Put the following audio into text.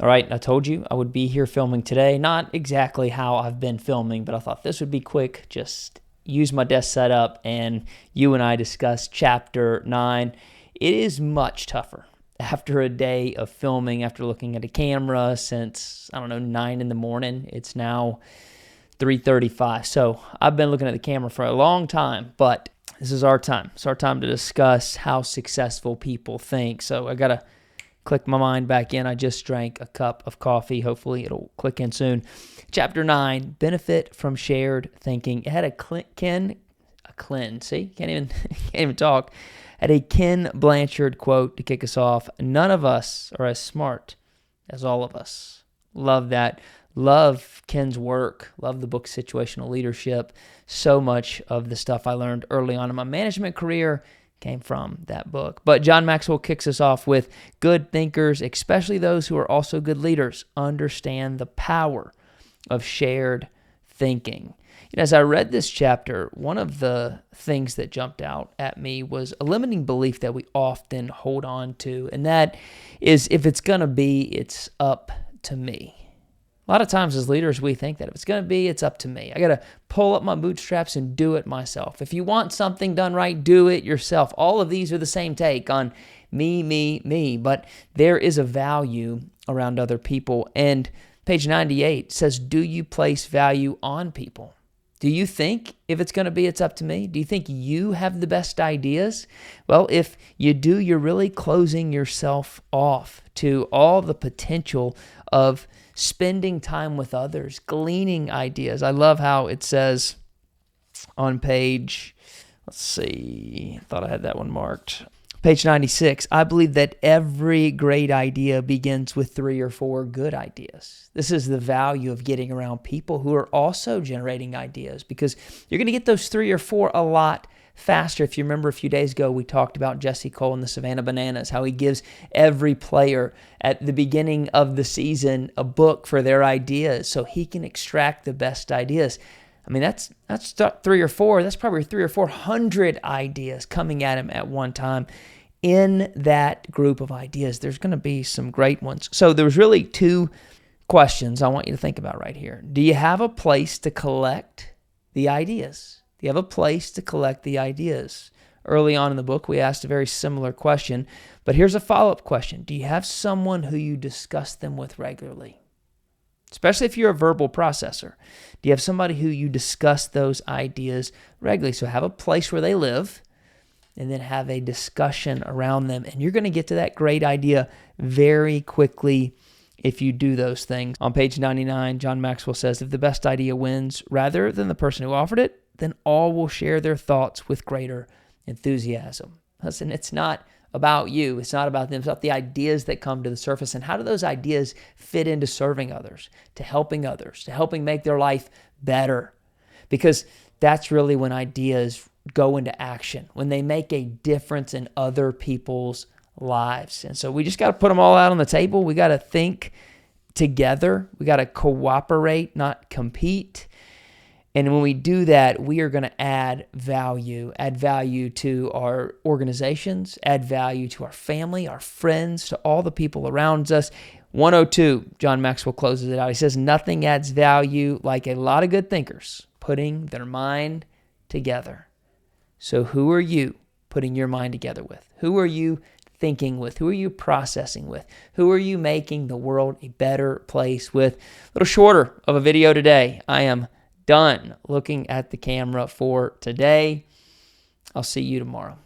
All right, I told you I would be here filming today. Not exactly how I've been filming, but I thought this would be quick. Just use my desk setup and you and I discuss chapter 9. It is much tougher after a day of filming, after looking at a camera since, 9 in the morning. It's now 3:35. So I've been looking at the camera for a long time, but this is our time. It's our time to discuss how successful people think. So I got to click my mind back in. I just drank a cup of coffee. Hopefully it'll click in soon. Chapter 9, benefit from shared thinking. It had a Ken Blanchard quote to kick us off. None of us are as smart as all of us. Love that. Love Ken's work. Love the book Situational Leadership. So much of the stuff I learned early on in my management career came from that book. But John Maxwell kicks us off with good thinkers, especially those who are also good leaders, understand the power of shared thinking. As I read this chapter, one of the things that jumped out at me was a limiting belief that we often hold on to, and that is, if it's going to be, it's up to me. A lot of times as leaders, we think that if it's going to be, it's up to me. I got to pull up my bootstraps and do it myself. If you want something done right, do it yourself. All of these are the same take on me. But there is a value around other people. And page 98 says, do you place value on people? Do you think if it's going to be, it's up to me? Do you think you have the best ideas? Well, if you do, you're really closing yourself off to all the potential of spending time with others, gleaning ideas. I love how it says on page, I thought I had that one marked. Page 96, I believe that every great idea begins with 3 or 4 good ideas. This is the value of getting around people who are also generating ideas, because you're going to get those 3 or 4 a lot faster. If you remember a few days ago, we talked about Jesse Cole and the Savannah Bananas, how he gives every player at the beginning of the season a book for their ideas so he can extract the best ideas. I mean, that's 3 or 4. That's probably 300 or 400 ideas coming at him at one time. In that group of ideas, there's going to be some great ones. So there's really 2 questions I want you to think about right here. Do you have a place to collect the ideas? Do you have a place to collect the ideas? Early on in the book, we asked a very similar question, but here's a follow-up question. Do you have someone who you discuss them with regularly? Especially if you're a verbal processor. Do you have somebody who you discuss those ideas regularly? So have a place where they live and then have a discussion around them. And you're going to get to that great idea very quickly if you do those things. On page 99, John Maxwell says, if the best idea wins rather than the person who offered it, then all will share their thoughts with greater enthusiasm. Listen, it's not about you. It's not about them. It's about the ideas that come to the surface. And how do those ideas fit into serving others, to helping make their life better? Because that's really when ideas go into action, when they make a difference in other people's lives. And so we just got to put them all out on the table. We got to think together. We got to cooperate, not compete. And when we do that, we are going to add value to our organizations, add value to our family, our friends, to all the people around us. 102, John Maxwell closes it out. He says, nothing adds value like a lot of good thinkers putting their mind together. So who are you putting your mind together with? Who are you thinking with? Who are you processing with? Who are you making the world a better place with? A little shorter of a video today. I am done looking at the camera for today. I'll see you tomorrow.